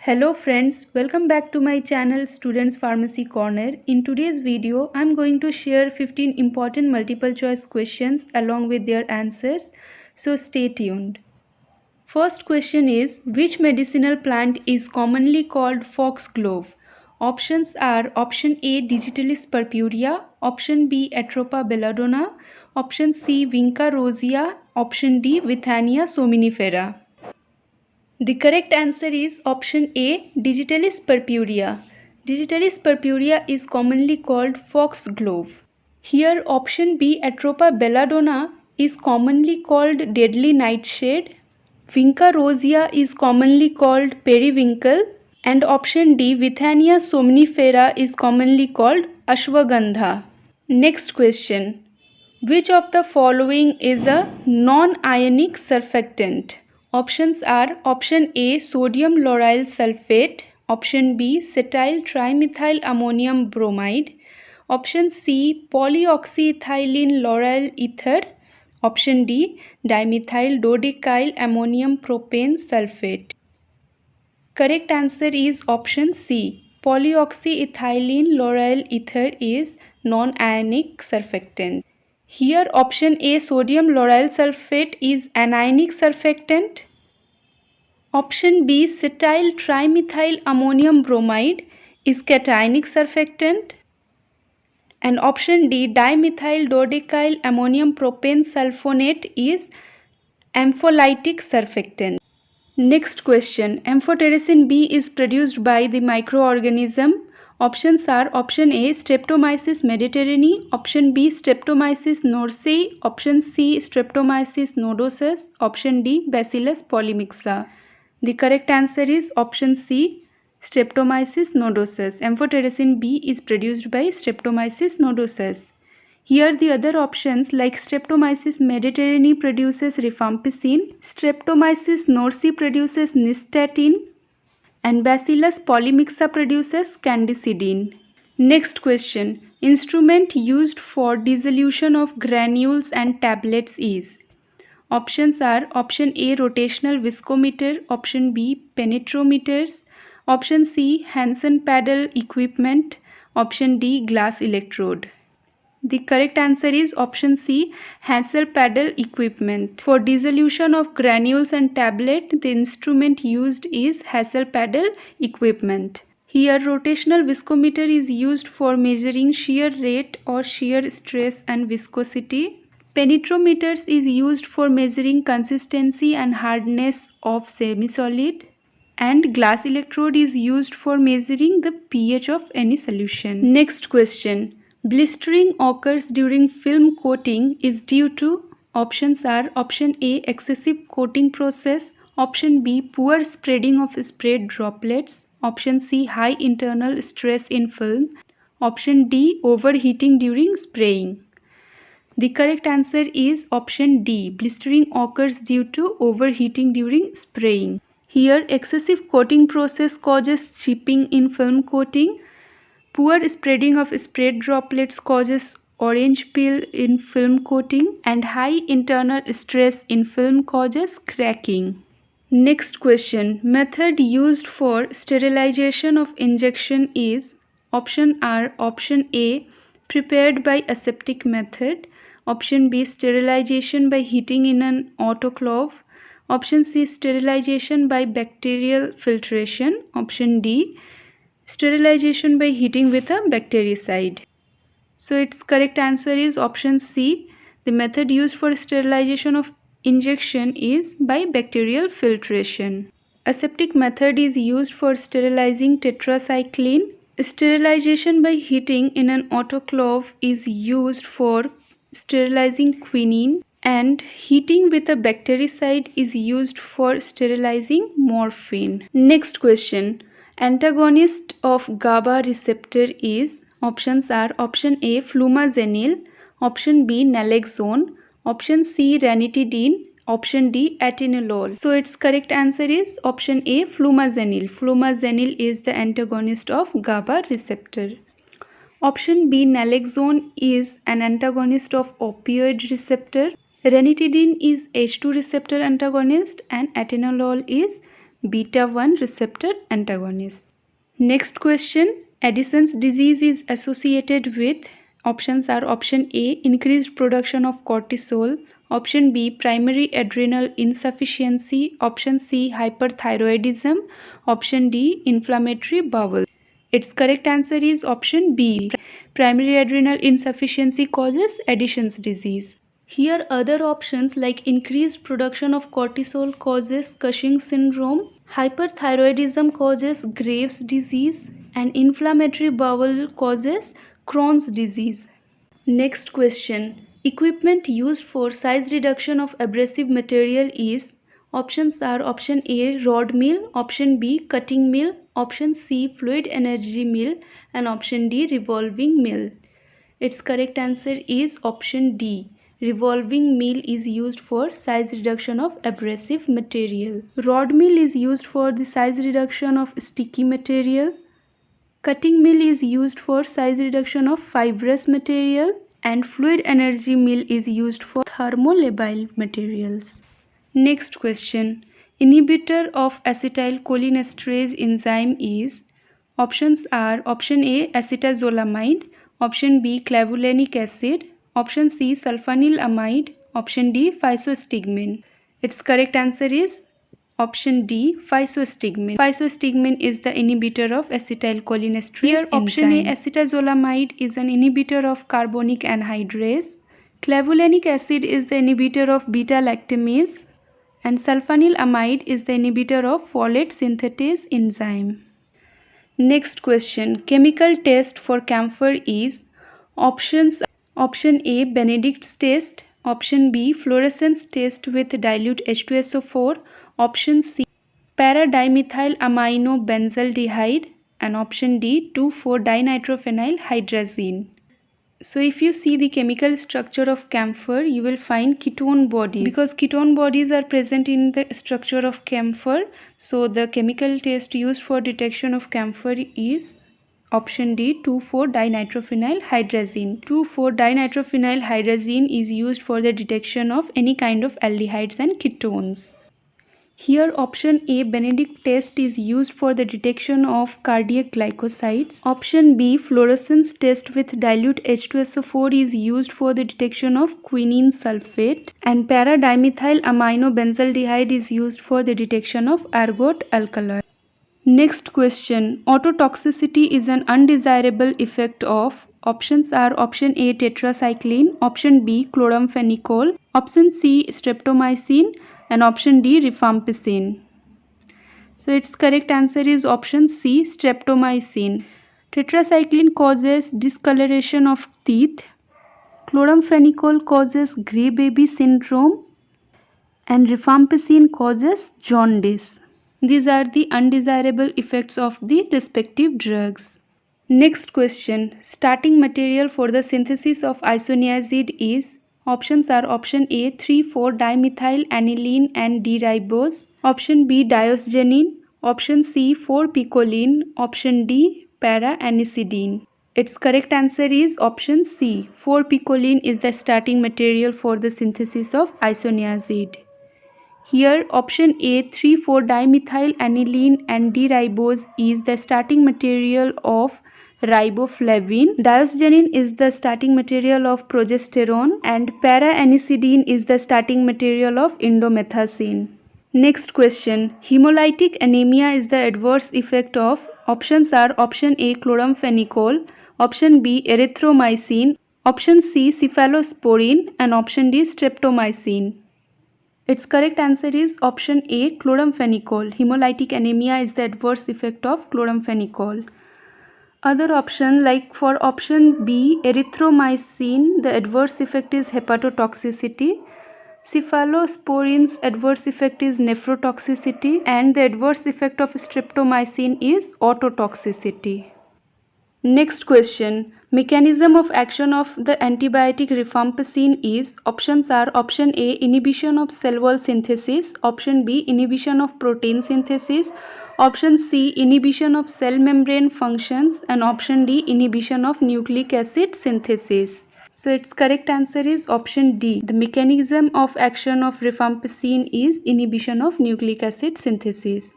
Hello friends, welcome back to my channel Students Pharmacy Corner. In today's video, I'm going to share 15 important multiple choice questions along with their answers. So stay tuned. First question is, which medicinal plant is commonly called foxglove? Options are option A Digitalis purpurea, option B Atropa belladonna, option C Vinca rosea, option D Withania somnifera. The correct answer is option A Digitalis purpurea. Digitalis purpurea is commonly called foxglove. Here option B Atropa belladonna is commonly called deadly nightshade. Vinca rosea is commonly called periwinkle, and option D Withania somnifera is commonly called ashwagandha. Next question. Which of the following is a non-ionic surfactant? Options are option A sodium lauryl sulfate, option B cetyl trimethyl ammonium bromide, option C polyoxyethylene lauryl ether, option D dimethyl dodecyl ammonium propane sulfate. Correct answer is option C. Polyoxyethylene lauryl ether is non-ionic surfactant. Here option A sodium lauryl sulfate is anionic surfactant. Option B cetyl trimethyl ammonium bromide is cationic surfactant. And option D dimethyl dodecyl ammonium propane sulfonate is ampholytic surfactant. Next question. Amphotericin B is produced by the microorganism. Options are option A Streptomyces mediterranei, option B Streptomyces norsei, option C Streptomyces nodosus, option D Bacillus polymixa. The correct answer is option C Streptomyces nodosus. Amphotericin B is produced by Streptomyces nodosus. Here the other options like Streptomyces mediterranei produces rifampicin, Streptomyces norsei produces nystatin, and Bacillus polymixa produces candicidin. Next question. Instrument used for dissolution of granules and tablets is. Options are option A rotational viscometer, option B penetrometers, option C Hansen paddle equipment, option D glass electrode. The correct answer is option C Hansel paddle equipment. For dissolution of granules and tablet, the instrument used is Hansel paddle equipment. Here rotational viscometer is used for measuring shear rate or shear stress and viscosity. Penetrometers is used for measuring consistency and hardness of semi-solid. And glass electrode is used for measuring the pH of any solution. Next question. Blistering occurs during film coating is due to. Options are option A excessive coating process, option B poor spreading of sprayed droplets, option C high internal stress in film, option D overheating during spraying. The correct answer is option D. Blistering occurs due to overheating during spraying. Here excessive coating process causes chipping in film coating. Poor spreading of sprayed droplets causes orange peel in film coating, and high internal stress in film causes cracking. Next question. Method used for sterilization of injection is. Option are option A prepared by aseptic method, option B sterilization by heating in an autoclave, option C sterilization by bacterial filtration, option D sterilization by heating with a bactericide. So its correct answer is option C. The method used for sterilization of injection is by bacterial filtration. Aseptic method is used for sterilizing tetracycline. Sterilization by heating in an autoclave is used for sterilizing quinine, and heating with a bactericide is used for sterilizing morphine. Next question. Antagonist of GABA receptor is. Options are option A flumazenil, option B naloxone, option C ranitidine, option D atenolol. So its correct answer is option A flumazenil. Flumazenil is the antagonist of GABA receptor. Option B naloxone is an antagonist of opioid receptor. Ranitidine is H2 receptor antagonist, and atenolol is beta 1 receptor antagonist. Next question, Addison's disease is associated with, options are option A, increased production of cortisol, option B, primary adrenal insufficiency, option C, hyperthyroidism, option D, inflammatory bowel. Its correct answer is option B. Primary adrenal insufficiency causes Addison's disease. Here other options like increased production of cortisol causes Cushing's syndrome, hyperthyroidism causes Graves' disease, and inflammatory bowel causes Crohn's disease. Next question. Equipment used for size reduction of abrasive material is, options are option A, rod mill, option B, cutting mill, option C, fluid energy mill, and option D, revolving mill. Its correct answer is option D. Revolving mill is used for size reduction of abrasive material. Rod mill is used for the size reduction of sticky material. Cutting mill is used for size reduction of fibrous material, and fluid energy mill is used for thermolabile materials. Next question. Inhibitor of acetylcholinesterase enzyme is, options are option A, acetazolamide, option B, clavulanic acid, option C, sulfanylamide, option D, physostigmine. Its correct answer is option D, physostigmine. Physostigmine is the inhibitor of acetylcholinesterase enzyme. Option A, acetazolamide is an inhibitor of carbonic anhydrase. Clavulanic acid is the inhibitor of beta-lactamase, and sulfanylamide is the inhibitor of folate synthetase enzyme. Next question. Chemical test for camphor is, options option A, Benedict's test, option B, fluorescence test with dilute H2SO4, option C, para-dimethylamino-benzaldehyde, and option D, 2,4-dinitrophenylhydrazine. So if you see the chemical structure of camphor, you will find ketone bodies. Because ketone bodies are present in the structure of camphor, so the chemical test used for detection of camphor is option D, 2,4-dinitrophenylhydrazine. 2,4-dinitrophenylhydrazine is used for the detection of any kind of aldehydes and ketones. Here option A, Benedict test is used for the detection of cardiac glycosides. Option B, fluorescence test with dilute H2SO4 is used for the detection of quinine sulfate, and para-dimethylamino-benzaldehyde is used for the detection of ergot alkaloid. Next question. Ototoxicity is an undesirable effect of, options are option A, tetracycline, option B, chloramphenicol, option C, streptomycin, and option D, rifampicin. So its correct answer is option C, streptomycin. Tetracycline causes discoloration of teeth, chloramphenicol causes grey baby syndrome, and rifampicin causes jaundice. These are the undesirable effects of the respective drugs. Next question. Starting material for the synthesis of isoniazid is, options are option A, 3,4-dimethyl-aniline and D-ribose, option B, diosgenin, option C, 4-picoline, option D, para-anisidine. Its correct answer is option C. 4-picoline is the starting material for the synthesis of isoniazid. Here option A, 3,4-dimethyl-aniline and D-ribose is the starting material of riboflavin. Diosgenin is the starting material of progesterone, and para-anisidine is the starting material of indomethacin. Next question. Hemolytic anemia is the adverse effect of, options are option A, chloramphenicol, option B, erythromycin, option C, cephalosporin, and option D, streptomycin. Its correct answer is option A, chloramphenicol. Hemolytic anemia is the adverse effect of chloramphenicol. Other option like for option B, erythromycin, the adverse effect is hepatotoxicity. Cephalosporin's adverse effect is nephrotoxicity, and the adverse effect of streptomycin is ototoxicity. Next question. Mechanism of action of the antibiotic rifampicin is, options are option A, inhibition of cell wall synthesis, option B, inhibition of protein synthesis, option C, inhibition of cell membrane functions, and option D, inhibition of nucleic acid synthesis. So its correct answer is option D. The mechanism of action of rifampicin is inhibition of nucleic acid synthesis.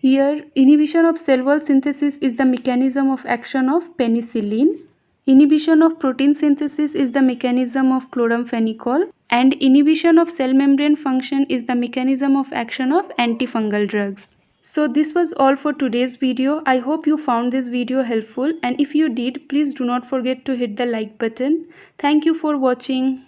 Here, inhibition of cell wall synthesis is the mechanism of action of penicillin. Inhibition of protein synthesis is the mechanism of chloramphenicol, and inhibition of cell membrane function is the mechanism of action of antifungal drugs. So this was all for today's video. I hope you found this video helpful, and if you did, please do not forget to hit the like button. Thank you for watching.